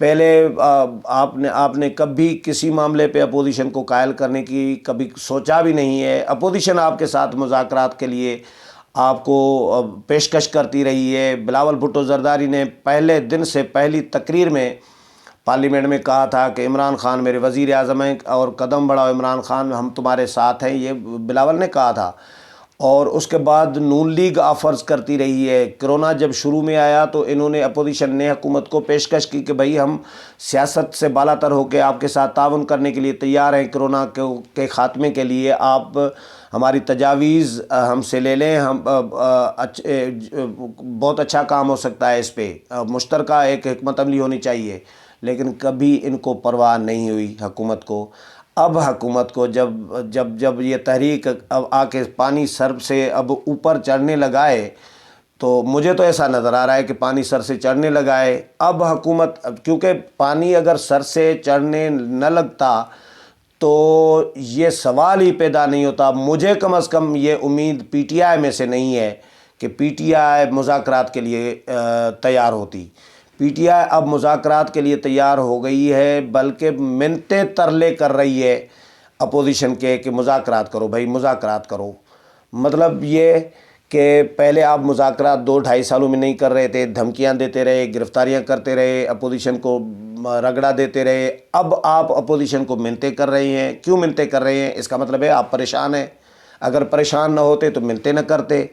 پہلے آپ نے کبھی کسی معاملے پہ اپوزیشن کو قائل کرنے کی کبھی سوچا بھی نہیں ہے۔ اپوزیشن آپ کے ساتھ مذاکرات کے لیے آپ کو پیشکش کرتی رہی ہے۔ بلاول بھٹو زرداری نے پہلے دن سے پہلی تقریر میں پارلیمنٹ میں کہا تھا کہ عمران خان میرے وزیر اعظم ہیں اور قدم بڑھاؤ عمران خان، ہم تمہارے ساتھ ہیں، یہ بلاول نے کہا تھا۔ اور اس کے بعد نون لیگ آفرز کرتی رہی ہے۔ کرونا جب شروع میں آیا تو انہوں نے اپوزیشن نے حکومت کو پیشکش کی کہ بھئی ہم سیاست سے بالا تر ہو کے آپ کے ساتھ تعاون کرنے کے لیے تیار ہیں، کرونا کے خاتمے کے لیے آپ ہماری تجاویز ہم سے لے لیں، ہم بہت اچھا کام ہو سکتا ہے، اس پہ مشترکہ ایک حکمت عملی ہونی چاہیے۔ لیکن کبھی ان کو پرواہ نہیں ہوئی حکومت کو۔ اب حکومت کو جب یہ تحریک اب آ کے پانی سر سے اب اوپر چڑھنے لگا ہے، تو مجھے تو ایسا نظر آ رہا ہے کہ پانی سر سے چڑھنے لگا ہے۔ اب حکومت، کیونکہ پانی اگر سر سے چڑھنے نہ لگتا تو یہ سوال ہی پیدا نہیں ہوتا۔ مجھے کم از کم یہ امید پی ٹی آئی میں سے نہیں ہے کہ پی ٹی آئی مذاکرات کے لیے تیار ہوتی۔ پی ٹی آئی اب مذاکرات کے لیے تیار ہو گئی ہے، بلکہ منتیں ترلے کر رہی ہے اپوزیشن کے کہ مذاکرات کرو بھائی، مذاکرات کرو۔ مطلب یہ کہ پہلے آپ مذاکرات 2-2.5 سالوں میں نہیں کر رہے تھے، دھمکیاں دیتے رہے، گرفتاریاں کرتے رہے، اپوزیشن کو رگڑا دیتے رہے۔ اب آپ اپوزیشن کو منتیں کر رہے ہیں۔ کیوں منتیں کر رہے ہیں؟ اس کا مطلب ہے آپ پریشان ہیں۔ اگر پریشان نہ ہوتے تو منتیں نہ کرتے۔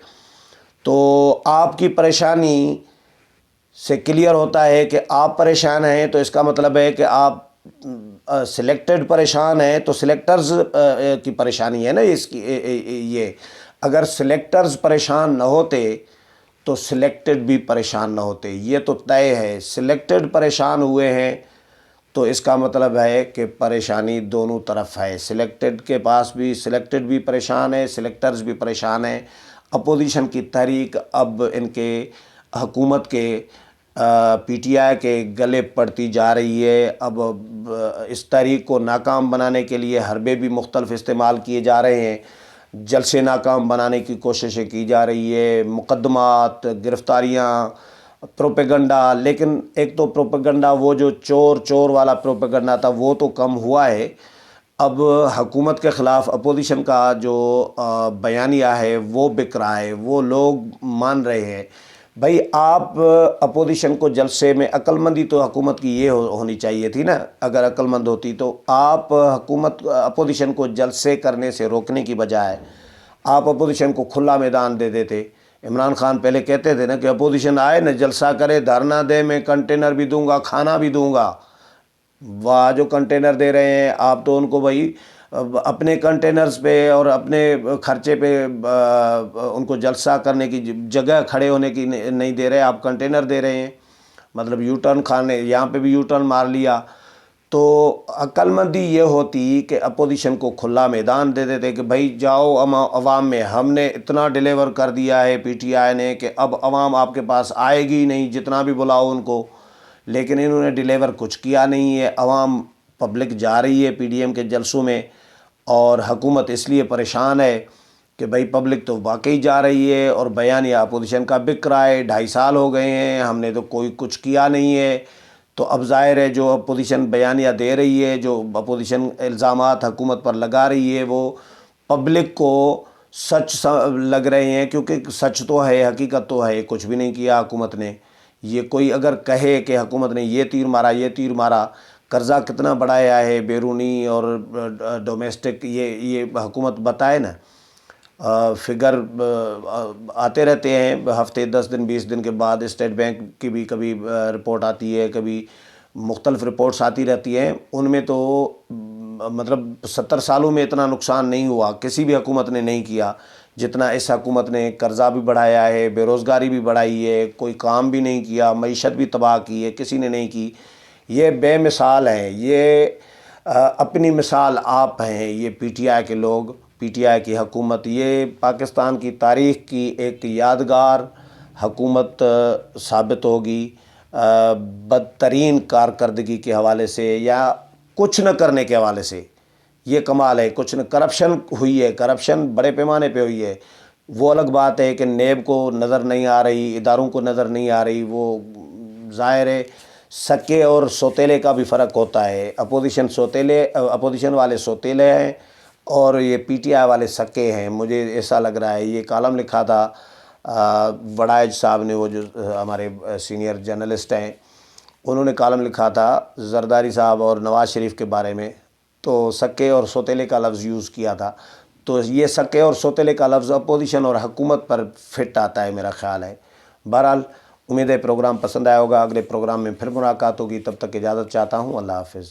تو آپ کی پریشانی سے کلیئر ہوتا ہے کہ آپ پریشان ہیں، تو اس کا مطلب ہے کہ آپ سلیکٹڈ پریشان ہیں، تو سلیکٹرز کی پریشانی ہے نا اس کی۔ یہ اگر سلیکٹرز پریشان نہ ہوتے تو سلیکٹڈ بھی پریشان نہ ہوتے، یہ تو طے ہے۔ سلیکٹڈ پریشان ہوئے ہیں تو اس کا مطلب ہے کہ پریشانی دونوں طرف ہے۔ سلیکٹڈ کے پاس بھی، سلیکٹڈ بھی پریشان ہے، سلیکٹرز بھی پریشان ہیں۔ اپوزیشن کی تحریک اب ان کے حکومت کے پی ٹی آئی کے گلے پڑتی جا رہی ہے۔ اب اس تحریک کو ناکام بنانے کے لیے حربے بھی مختلف استعمال کیے جا رہے ہیں، جلسے ناکام بنانے کی کوششیں کی جا رہی ہے، مقدمات، گرفتاریاں، پروپیگنڈا۔ لیکن ایک تو پروپیگنڈا، وہ جو چور والا پروپیگنڈا تھا، وہ تو کم ہوا ہے۔ اب حکومت کے خلاف اپوزیشن کا جو بیانیہ ہے وہ بک رہا ہے، وہ لوگ مان رہے ہیں۔ بھائی آپ اپوزیشن کو جلسے میں، عقل مندی تو حکومت کی یہ ہونی چاہیے تھی نا۔ اگر عقل مند ہوتی تو آپ اپوزیشن کو جلسے کرنے سے روکنے کی بجائے آپ اپوزیشن کو کھلا میدان دے دیتے۔ عمران خان پہلے کہتے تھے نا کہ اپوزیشن آئے نا، جلسہ کرے، دھرنا دے، میں کنٹینر بھی دوں گا، کھانا بھی دوں گا۔ وہ جو کنٹینر دے رہے ہیں آپ تو ان کو بھائی اپنے کنٹینرز پہ اور اپنے خرچے پہ ان کو جلسہ کرنے کی جگہ کھڑے ہونے کی نہیں دے رہے، آپ کنٹینر دے رہے ہیں۔ مطلب یو ٹرن کھانے، یہاں پہ بھی یو ٹرن مار لیا۔ تو عقل مندی یہ ہوتی کہ اپوزیشن کو کھلا میدان دے دیتے کہ بھائی جاؤ عوام میں، ہم نے اتنا ڈیلیور کر دیا ہے پی ٹی آئی نے کہ اب عوام آپ کے پاس آئے گی نہیں، جتنا بھی بلاؤ ان کو۔ لیکن انہوں نے ڈیلیور کچھ کیا نہیں ہے۔ عوام، پبلک جا رہی ہے پی ڈی ایم کے جلسوں میں، اور حکومت اس لیے پریشان ہے کہ بھائی پبلک تو واقعی جا رہی ہے اور بیانیہ اپوزیشن کا بک رہا ہے۔ 2.5 سال ہو گئے ہیں، ہم نے تو کوئی کچھ کیا نہیں ہے۔ تو اب ظاہر ہے جو اپوزیشن بیانیہ دے رہی ہے، جو اپوزیشن الزامات حکومت پر لگا رہی ہے، وہ پبلک کو سچ لگ رہے ہیں، کیونکہ سچ تو ہے، حقیقت تو ہے، کچھ بھی نہیں کیا حکومت نے۔ یہ کوئی اگر کہے کہ حکومت نے یہ تیر مارا، یہ تیر مارا، قرضہ کتنا بڑھایا ہے بیرونی اور ڈومیسٹک، یہ حکومت بتائے نا۔ فگر آتے رہتے ہیں ہفتے 10 دن 20 دن کے بعد، اسٹیٹ بینک کی بھی کبھی رپورٹ آتی ہے، کبھی مختلف رپورٹس آتی رہتی ہیں۔ ان میں تو مطلب 70 سالوں میں اتنا نقصان نہیں ہوا، کسی بھی حکومت نے نہیں کیا جتنا اس حکومت نے۔ قرضہ بھی بڑھایا ہے، بے روزگاری بھی بڑھائی ہے، کوئی کام بھی نہیں کیا، معیشت بھی تباہ کی ہے، کسی نے نہیں کی۔ یہ بے مثال ہیں، یہ اپنی مثال آپ ہیں، یہ پی ٹی آئی کے لوگ، پی ٹی آئی کی حکومت۔ یہ پاکستان کی تاریخ کی ایک یادگار حکومت ثابت ہوگی، بدترین کارکردگی کے حوالے سے یا کچھ نہ کرنے کے حوالے سے۔ یہ کمال ہے، کچھ نہ، کرپشن ہوئی ہے، کرپشن بڑے پیمانے پہ ہوئی ہے۔ وہ الگ بات ہے کہ نیب کو نظر نہیں آ رہی، اداروں کو نظر نہیں آ رہی، وہ ظاہر ہے سکے اور سوتیلے کا بھی فرق ہوتا ہے. اپوزیشن والے سوتیلے ہیں اور یہ پی ٹی آئی والے سکے ہیں. مجھے ایسا لگ رہا ہے. یہ کالم لکھا تھا وڑائج صاحب نے، وہ جو ہمارے سینئر جرنلسٹ ہیں، انہوں نے کالم لکھا تھا زرداری صاحب اور نواز شریف کے بارے میں، تو سکے اور سوتیلے کا لفظ یوز کیا تھا. تو یہ سکے اور سوتیلے کا لفظ اپوزیشن اور حکومت پر فٹ آتا ہے میرا خیال ہے. بہرحال امید ہے پروگرام پسند آیا ہوگا. اگلے پروگرام میں پھر ملاقات ہوگی. تب تک اجازت چاہتا ہوں. اللہ حافظ.